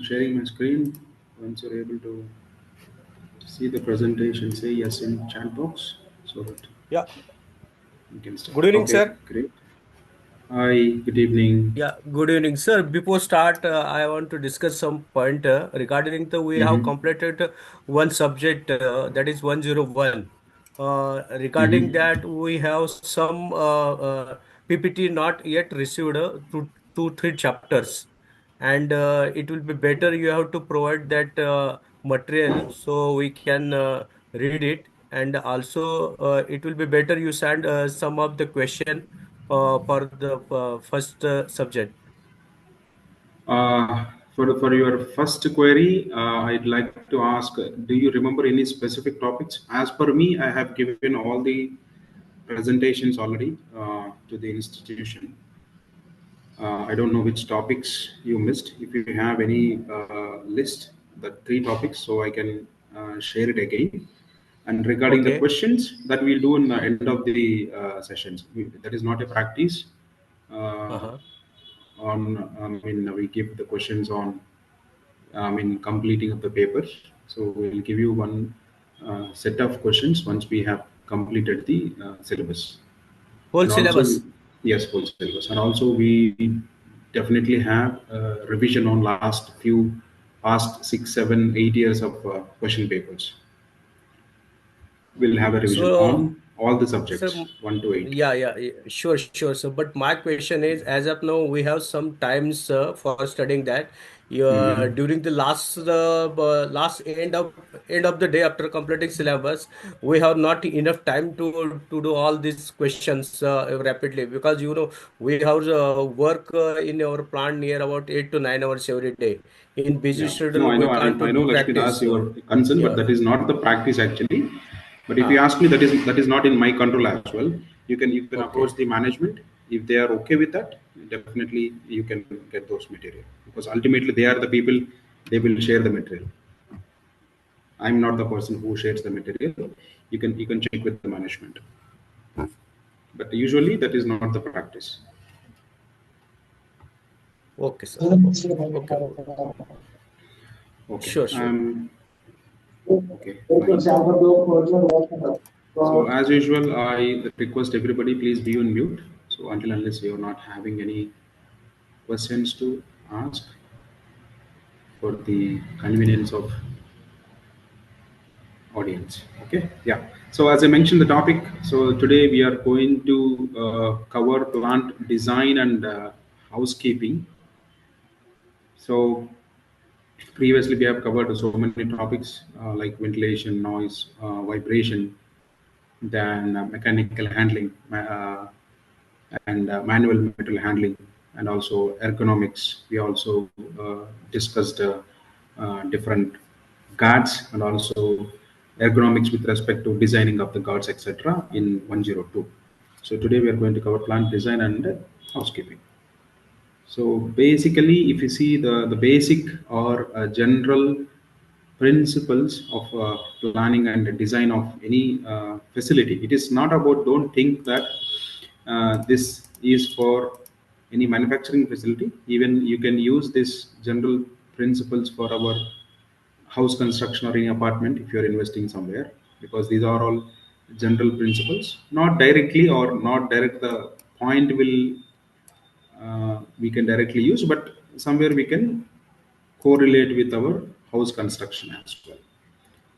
sharing my screen. Once you're able to see the presentation, say yes in chat box so that Yeah. we can start. Good evening, Okay, sir. great. Hi, good evening. Yeah, good evening, sir. Before start, I want to discuss some point regarding the we have Mm-hmm. completed one subject that is 101. Regarding Mm-hmm. that, we have some PPT not yet received two, three chapters, and it will be better you have to provide that material so we can read it, and also it will be better you send some of the question for the first subject. For your first query, I'd like to ask, do you remember any specific topics? As per me, I have given all the presentations already to the institution. I don't know which topics you missed. If you have any list, the three topics, so I can share it again. And regarding the Okay. questions that we'll do in the end of the sessions, that is not a practice. Uh, Uh-huh. we give the questions on, completing of the papers. So we'll give you one set of questions once we have completed the syllabus. Whole And also, syllabus. yes, full syllabus. And also, we definitely have revision on past 6, 7, 8 years of question papers. We'll have a revision So, on all the subjects, so 1 to 8. yeah, sure, sure. So, but my question is, as of now, we have some times for studying that. Mm-hmm. During the last end of the day after completing syllabus, we have not enough time to do all these questions rapidly, because we have work in our plant near about 8 to 9 hours every day. In busy Yeah. No, schedule, I we know, can't I do know, Lakshmi Das, practice. your concern, but Yeah. that is not the practice actually. But if you Ah, ask me, that is not in my control as well. You can approach okay. the management. If they are okay with that, definitely you can get those material, because ultimately they are the people. They will share the material. I'm not the person who shares the material. You can check with the management. But usually that is not the practice. Okay, sir. Okay. Okay. Okay. Sure, sure. Okay. Fine. So as usual, I request everybody please be on mute. So until unless you're not having any questions to ask for the convenience of audience. Okay. Yeah. So as I mentioned the topic, so today we are going to cover plant design and housekeeping. So previously we have covered so many topics like ventilation, noise, vibration, then mechanical handling, and manual material handling, and also ergonomics. We also discussed different guards and also ergonomics with respect to designing of the guards, etc. in 102. So today we are going to cover plant design and housekeeping. So basically, if you see the basic or general principles of planning and design of any facility, it is not about, don't think that this is for any manufacturing facility. Even you can use this general principles for our house construction or any apartment if you're investing somewhere, because these are all general principles, not directly or not direct the point will we can directly use, but somewhere we can correlate with our house construction as well.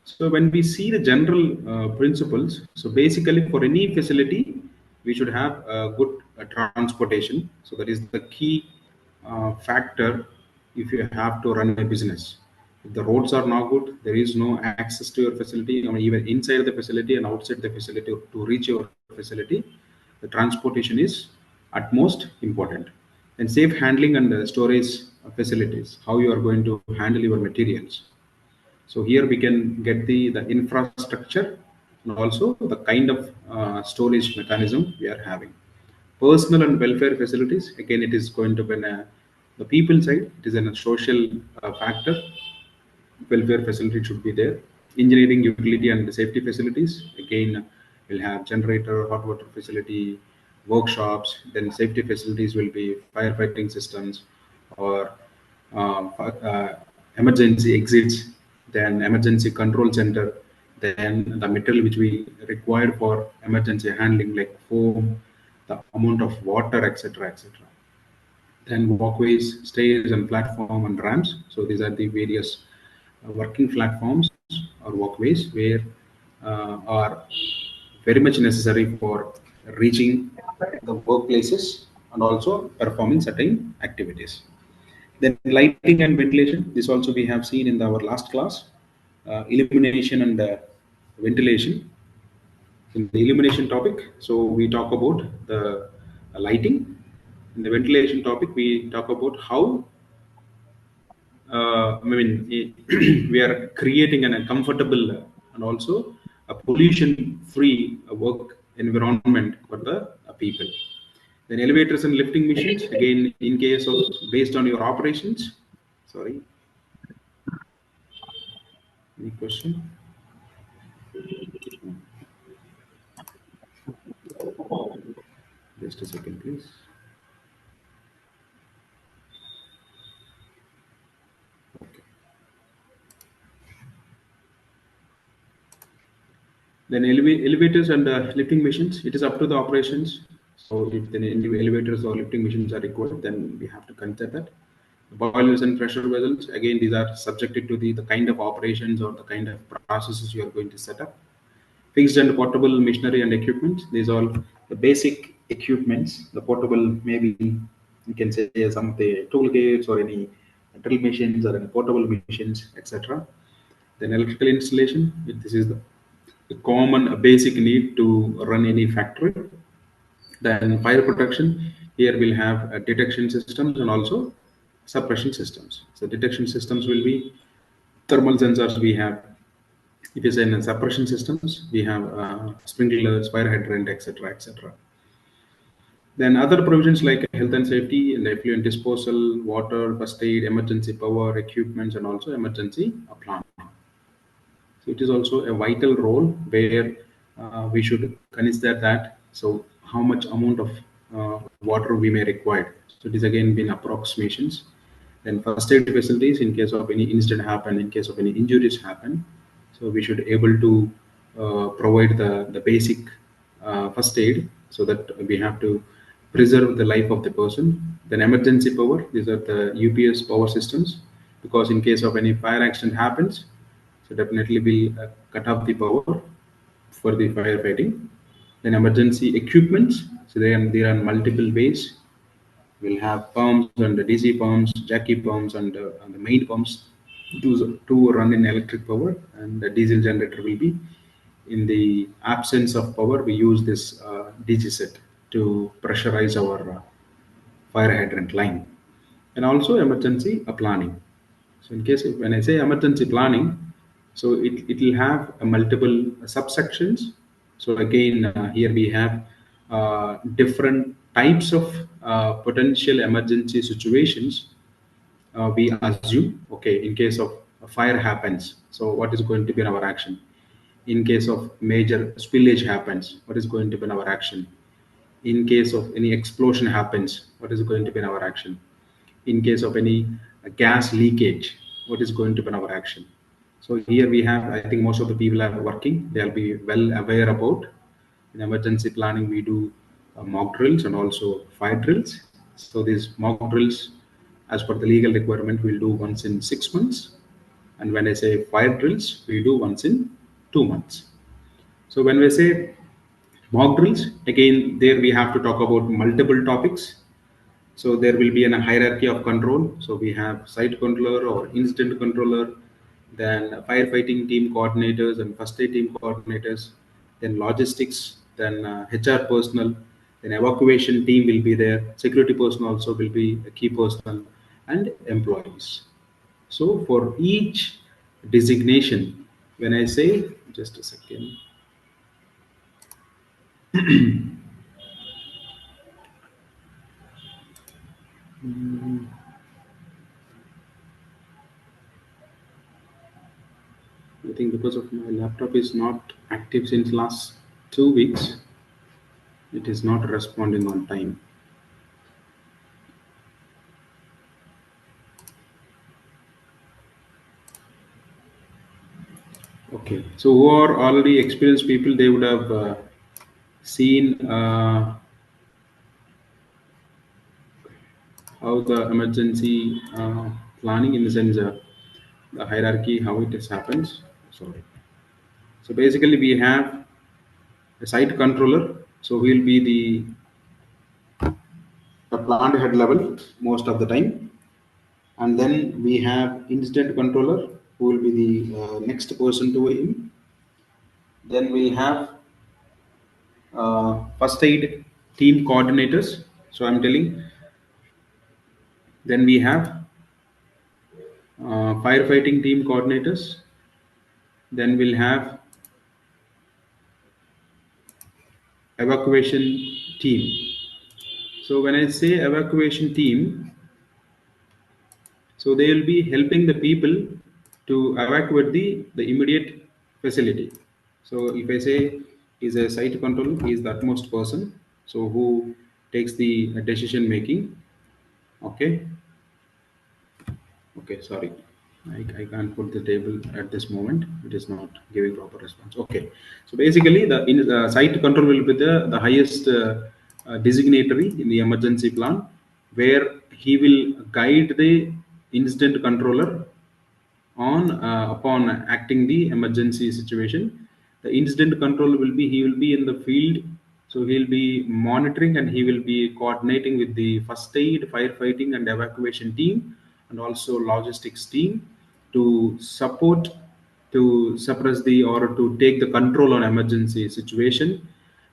So when we see the general principles, so basically for any facility, we should have good transportation. So that is the key factor if you have to run a business. If the roads are not good, there is no access to your facility, or even inside the facility and outside the facility to reach your facility, the transportation is at most important. And safe handling and storage facilities, how you are going to handle your materials. So here we can get the infrastructure and also the kind of storage mechanism we are having. Personal and welfare facilities, again, it is going to be the people side. It is a social factor. Welfare facility should be there. Engineering, utility, and safety facilities. Again, we'll have generator, hot water facility, workshops. Then safety facilities will be firefighting systems or emergency exits, then emergency control center, then the material which we required for emergency handling like foam, the amount of water, etc., etc. Then walkways, stairs, and platform and ramps. So these are the various working platforms or walkways where are very much necessary for reaching the workplaces and also performing certain activities. Then lighting and ventilation. This also we have seen in our last class. Illumination and ventilation. In the illumination topic, so we talk about the lighting. In the ventilation topic, we talk about how we are creating a comfortable and also a pollution-free work environment for the people. Then elevators and lifting machines. Again, in case of based on your operations. Sorry, any question? Just a second, please. Okay. Then elevators and lifting machines, it is up to the operations. So if the elevators or lifting machines are required, then we have to consider that. Boilers and pressure vessels, again, these are subjected to the kind of operations or the kind of processes you are going to set up. Fixed and portable machinery and equipment, these are the basic equipments. The portable, maybe you can say some of the tool gates or any drill machines or any portable machines, etc. Then electrical installation, this is the common basic need to run any factory. Then fire protection, here we'll have detection systems and also suppression systems. So detection systems will be thermal sensors we have. It is in suppression systems, we have sprinklers, fire hydrant, etc., etc. Then other provisions like health and safety and effluent disposal, water, first aid, emergency power, equipments, and also emergency planning. So it is also a vital role where we should consider that. So how much amount of water we may require. So it is again been approximations. Then first aid facilities in case of any incident happen, in case of any injuries happen. So we should able to provide the basic first aid so that we have to preserve the life of the person. Then emergency power, these are the UPS power systems, because in case of any fire accident happens, so definitely we'll cut off the power for the firefighting. Then emergency equipments. So there are multiple ways. We'll have pumps and the DC pumps, jacky pumps, and the main pumps to run in electric power, and the diesel generator will be in the absence of power. We use this DC set to pressurize our fire hydrant line, and also emergency planning. So in case when I say emergency planning, so it will have multiple subsections. So again, here we have different types of potential emergency situations we assume. Okay, in case of a fire happens, so what is going to be our action? In case of major spillage happens, what is going to be our action? In case of any explosion happens, what is going to be our action? In case of any gas leakage, what is going to be our action? So here we have, I think most of the people are working, they'll be well aware about. In emergency planning, we do mock drills and also fire drills. So these mock drills, as per the legal requirement, we'll do once in 6 months. And when I say fire drills, we do once in 2 months. So when we say mock drills, again, there we have to talk about multiple topics. So there will be a hierarchy of control. So we have site controller or incident controller, then firefighting team coordinators and first aid team coordinators, then logistics, then HR personnel, then evacuation team will be there. Security personnel also will be a key personnel, and employees. So for each designation, when I say, just a second. I think because of my laptop is not active since last 2 weeks, it is not responding on time. Okay. So who are already experienced people, they would have seen how the emergency planning, in the sense the hierarchy, how it has happens. Sorry. So basically, we have a site controller. So he will be the plant head level most of the time, and then we have incident controller who will be the next person to him. Then we have first aid team coordinators. So I'm telling. Then we have firefighting team coordinators. Then we'll have evacuation team. So when I say evacuation team, so they will be helping the people to evacuate the immediate facility. So if I say is a site control, he is the utmost person, so who takes the decision making. Okay, okay, sorry. I can't put the table at this moment. It is not giving proper response. Okay. So basically, the site control will be the highest designatory in the emergency plan, where he will guide the incident controller on upon acting the emergency situation. The incident control will be, he will be in the field, so he'll be monitoring and he will be coordinating with the first aid, firefighting and evacuation team, and also logistics team to support, to suppress the, or to take the control on emergency situation.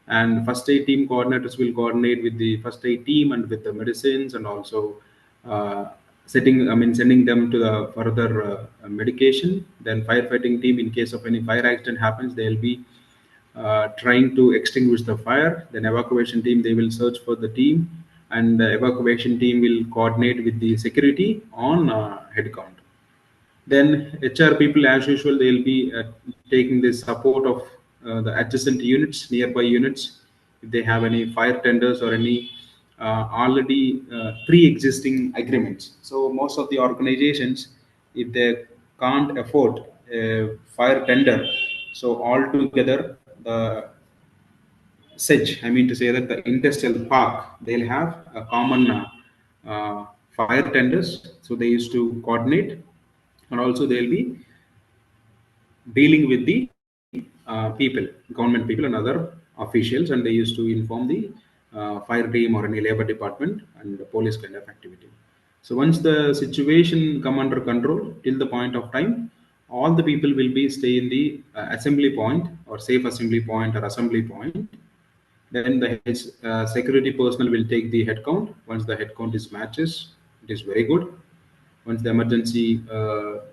And first aid team coordinators will coordinate with the first aid team and with the medicines, and also uh, sending them to the further medication. Then firefighting team, in case of any fire accident happens, they'll be trying to extinguish the fire. Then evacuation team, they will search for the team, and the evacuation team will coordinate with the security on head count. Then HR people, as usual, they'll be taking the support of the adjacent units, nearby units, if they have any fire tenders or any already pre-existing agreements. So most of the organizations, if they can't afford a fire tender, so altogether the sedge, I mean to say that the industrial park, they'll have a common fire tenders. So they used to coordinate, and also they'll be dealing with the people, government people, and other officials, and they used to inform the fire team or any labor department and the police kind of activity. So once the situation come under control till the point of time, all the people will be stay in the assembly point or safe assembly point or assembly point. Then the security personnel will take the head count. Once the head count is matches, it is very good. Once the emergency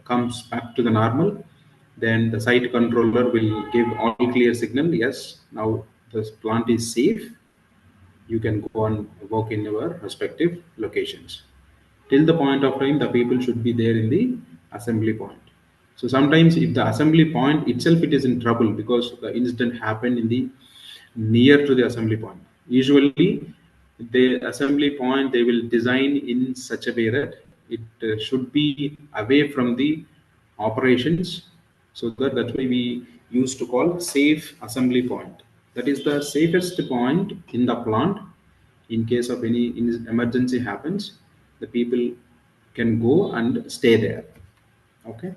comes back to the normal, then the site controller will give all clear signal. Yes, now this plant is safe. You can go and work in your respective locations. Till the point of time, the people should be there in the assembly point. So sometimes, if the assembly point itself it is in trouble because the incident happened in the near to the assembly point. Usually, the assembly point they will design in such a way that it should be away from the operations, so that's why we used to call safe assembly point. That is the safest point in the plant. In case of any emergency happens, the people can go and stay there. Okay.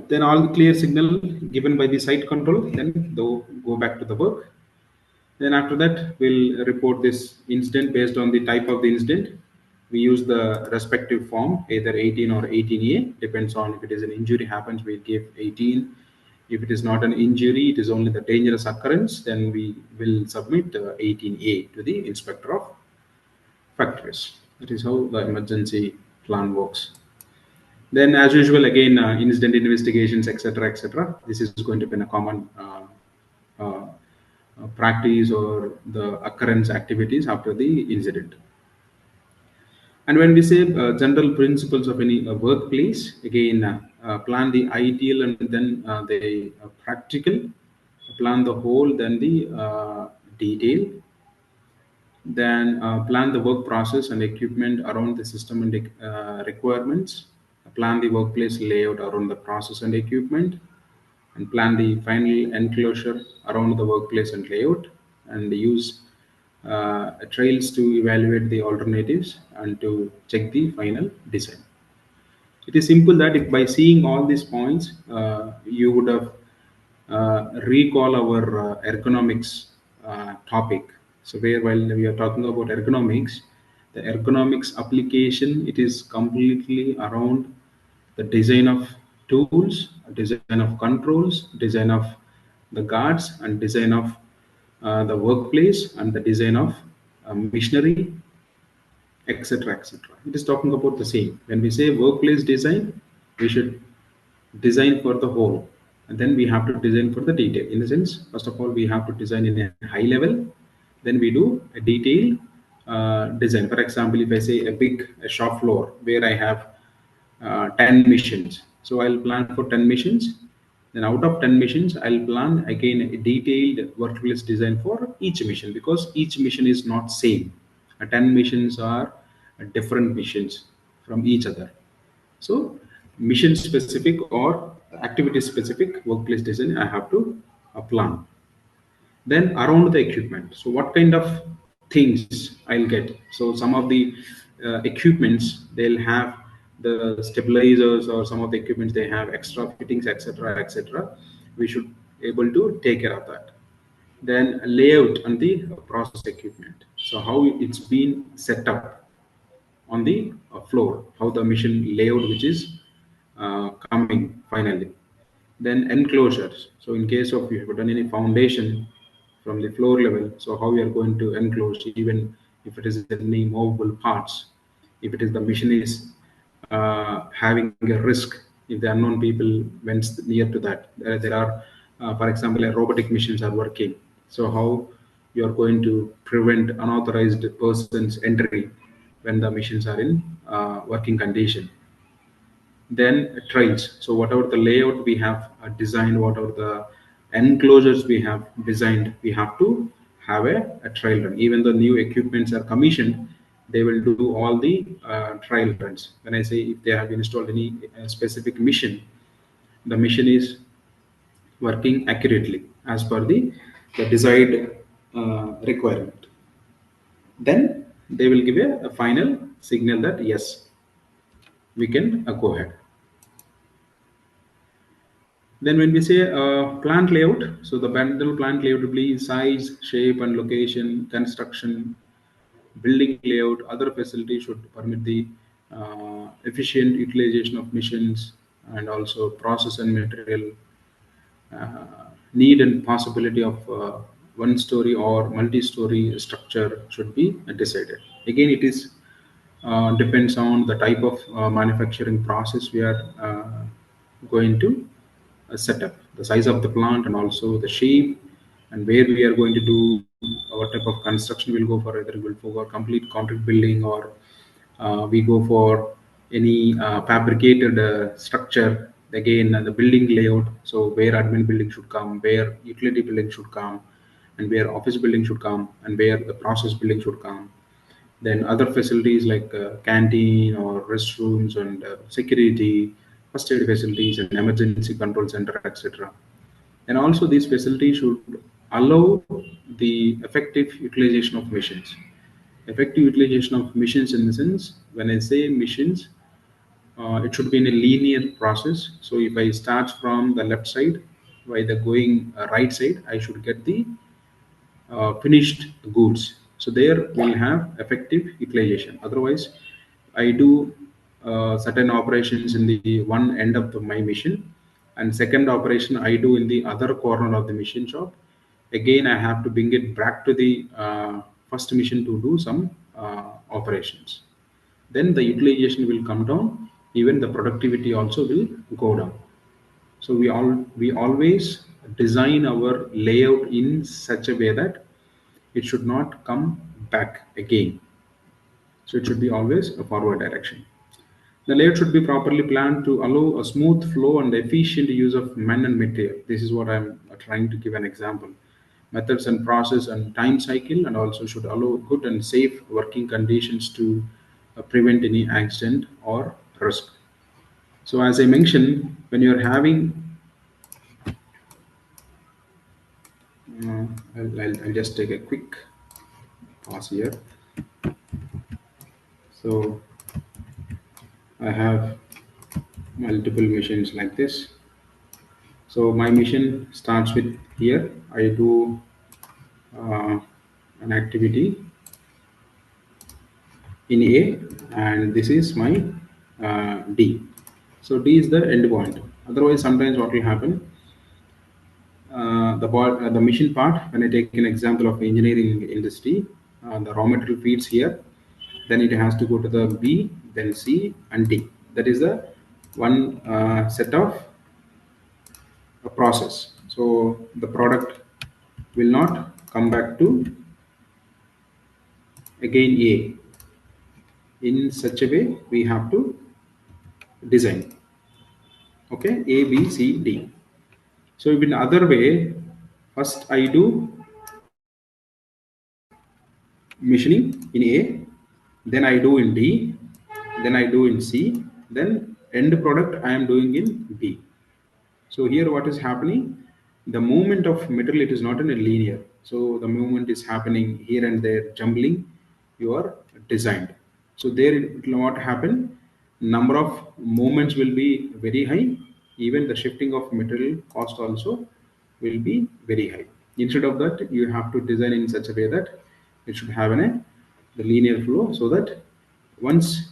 Then all the clear signal given by the site control, then they'll go back to the work. Then after that, we'll report this incident based on the type of the incident. We use the respective form, either 18 or 18A, depends on if it is an injury happens, we give 18. If it is not an injury, it is only the dangerous occurrence, then we will submit 18A to the inspector of factories. That is how the emergency plan works. Then, as usual, again, incident investigations, etc., etc. This is going to be a common practice or the occurrence activities after the incident. And when we say general principles of any workplace, again, plan the ideal and then the practical, plan the whole, then the detail, then plan the work process and equipment around the system and requirements, plan the workplace layout around the process and equipment, and plan the final enclosure around the workplace and layout, and use trails to evaluate the alternatives and to check the final design. It is simple that if by seeing all these points, you would have recall our ergonomics topic. So where while we are talking about ergonomics, the ergonomics application, it is completely around the design of tools, design of controls, design of the guards, and design of the workplace, and the design of machinery, etc., etc. It is talking about the same. When we say workplace design, we should design for the whole, and then we have to design for the detail. In the sense, first of all, we have to design in a high level, then we do a detailed design. For example, if I say a shop floor where I have 10 missions, so I'll plan for 10 missions. Then out of 10 missions, I'll plan again a detailed workplace design for each mission, because each mission is not same. 10 missions are different missions from each other. So mission specific or activity specific workplace design I have to plan. Then around the equipment, so what kind of things I'll get. So some of the equipments, they'll have the stabilizers, or some of the equipments they have extra fittings, etc., etc. We should able to take care of that. Then layout and the process equipment, so how it's been set up on the floor, how the machine layout which is coming finally. Then enclosures. So in case of you have done any foundation from the floor level, so how you are going to enclose, even if it is any movable parts, if it is the machine is having a risk, if the unknown people went near to that, there are, for example, robotic machines are working. So how you are going to prevent unauthorized persons entry when the machines are in working condition. Then trails. So whatever the layout we have designed, whatever the enclosures we have designed, we have to have a trial run. Even the new equipments are commissioned, they will do all the trial runs. When I say if they have installed any specific mission, the mission is working accurately as per the desired requirement. Then they will give a final signal that yes, we can go ahead. Then when we say plant layout, so the bundle plant layout will be size, shape and location, construction, building layout. Other facilities should permit the efficient utilization of machines, and also process and material, need and possibility of one story or multi-story structure should be decided. Again, it is depends on the type of manufacturing process we are going to set up, the size of the plant, and also the shape, and where we are going to do what type of construction we'll go for, whether we'll go for complete concrete building, or we go for any fabricated structure. Again, the building layout, so where admin building should come, where utility building should come, and where office building should come, and where the process building should come. Then other facilities like canteen or restrooms, and security, first aid facilities, and emergency control center, etc. And also these facilities should allow the effective utilization of machines. Effective utilization of machines in the sense, when I say machines, it should be in a linear process. So if I start from the left side, by the going right side, I should get the finished goods. So there we'll have effective utilization. Otherwise, I do certain operations in the one end of my machine, and second operation I do in the other corner of the machine shop. Again, I have to bring it back to the first machine to do some operations. Then the utilization will come down. Even the productivity also will go down. So we always design our layout in such a way that it should not come back again. So it should be always a forward direction. The layout should be properly planned to allow a smooth flow and efficient use of men and material. This is what I'm trying to give an example. Methods and process and time cycle, and also should allow good and safe working conditions to prevent any accident or risk. So as I mentioned, when you're having I'll just take a quick pause here. So I have multiple machines like this. So my mission starts with here. I do uh, an activity in A, and this is my D. So D is the end point. Otherwise, sometimes what will happen, the machine part. When I take an example of engineering industry, the raw material feeds here, then it has to go to the B, then C, and D. That is the one set of a process. So the product will not come back to again A. In such a way, we have to design. Okay, A, B, C, D. So in other way, first I do machining in A, then I do in D, then I do in C, then end product I am doing in B. So here what is happening? The movement of material, it is not in a linear. So the movement is happening here and there, jumbling your designed. So there it will not happen. Number of movements will be very high. Even the shifting of material cost also will be very high. Instead of that, you have to design in such a way that it should have the linear flow, so that once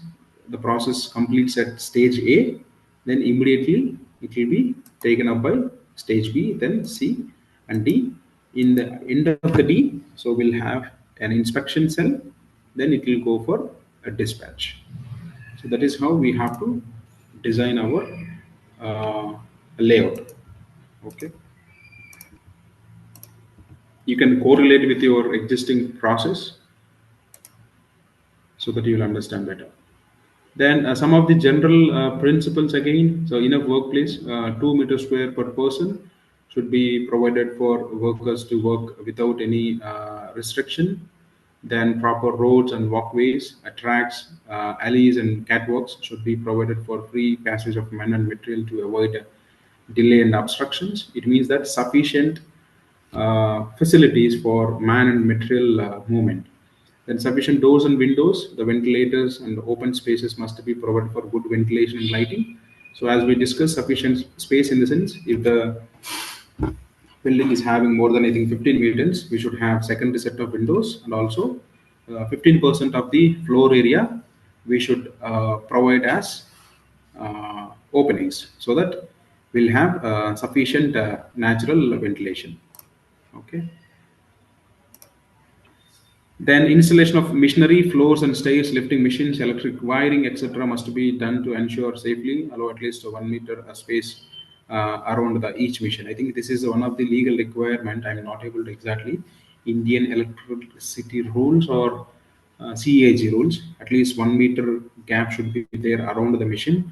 the process completes at stage A, then immediately it will be taken up by stage B, then C and D. In the end of the D, so we'll have an inspection cell, then it will go for a dispatch. So that is how we have to design our layout. Okay, you can correlate with your existing process so that you will understand better. Then some of the general principles again. So in a workplace, 2 meters square per person should be provided for workers to work without any restriction. Then proper roads and walkways, tracks, alleys and catwalks should be provided for free passage of men and material to avoid delay and obstructions. It means that sufficient facilities for man and material movement. Then sufficient doors and windows, the ventilators and open spaces must be provided for good ventilation and lighting. So as we discussed, sufficient space in the sense, if the building is having more than I think 15 meters, we should have secondary set of windows, and also 15% of the floor area we should provide as openings, so that we'll have sufficient natural ventilation. Okay. Then installation of machinery, floors and stairs, lifting machines, electric wiring, etc. must be done to ensure safely allow at least 1 meter space around each machine. I think this is one of the legal requirement. I'm not able to exactly Indian electricity rules or CAG rules. At least 1 meter gap should be there around the machine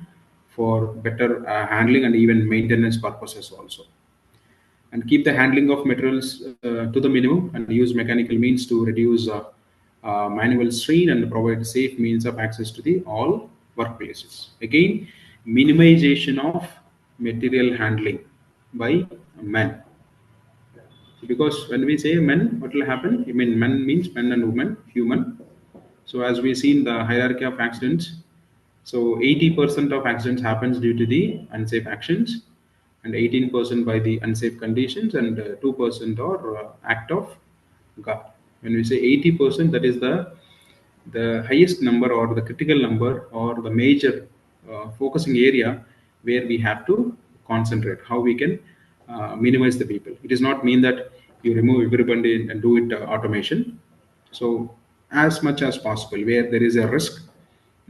for better handling and even maintenance purposes also. And keep the handling of materials to the minimum and use mechanical means to reduce manual strain and provide safe means of access to the all workplaces. Again, minimization of material handling by men. Because when we say men, what will happen? I mean, men means men and women, human. So as we see in the hierarchy of accidents, so 80% of accidents happens due to the unsafe actions, and 18% by the unsafe conditions, and 2% or act of God. When we say 80%, that is the highest number or the critical number or the major focusing area where we have to concentrate. How we can minimize the people. It does not mean that you remove everybody and do it automation. So as much as possible, where there is a risk,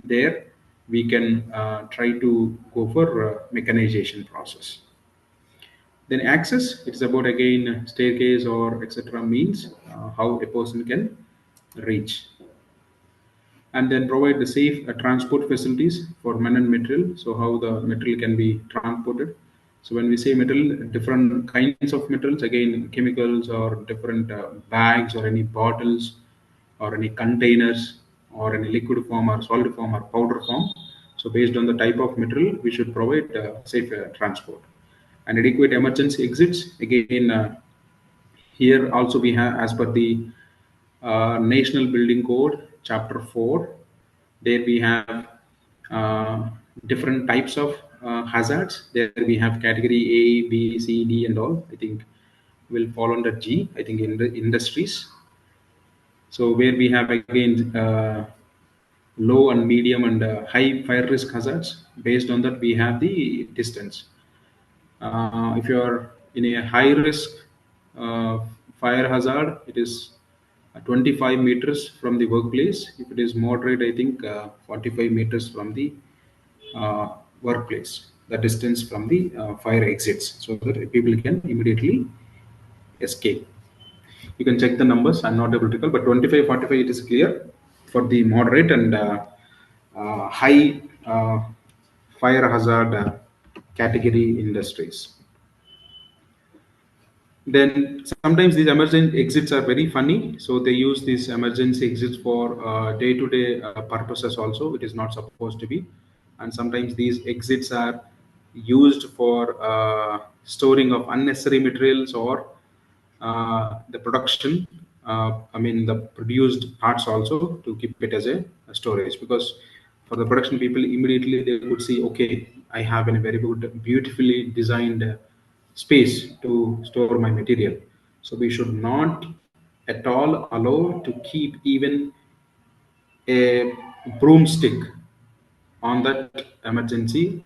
there we can try to go for mechanization process. Then access, it's about again staircase or etc. means how a person can reach. And then provide the safe transport facilities for men and material. So how the material can be transported. So when we say metal, different kinds of metals, again chemicals or different bags or any bottles or any containers or any liquid form or solid form or powder form. So based on the type of material, we should provide safe transport and adequate emergency exits. Again, Here also we have, as per the National Building Code, Chapter 4, there we have uh, different types of hazards. There we have category A, B, C, D, and all. I think will fall under G, I think, in the industries. So where we have again low and medium and high fire risk hazards. Based on that, we have the distance. If you are in a high risk uh, fire hazard, it is 25 meters from the workplace. If it is moderate, I think 45 meters from the workplace, the distance from the fire exits, so that people can immediately escape. You can check the numbers. I'm not able to tell, but 25, 45 it is clear for the moderate and high fire hazard category industries. Then sometimes these emergency exits are very funny, so they use these emergency exits for day-to-day purposes also. It is not supposed to be, and sometimes these exits are used for storing of unnecessary materials or the production. I mean the produced parts also, to keep it as a storage, because for the production people immediately they could see, okay, I have a very good, beautifully designed space to store my material. So we should not at all allow to keep even a broomstick on that emergency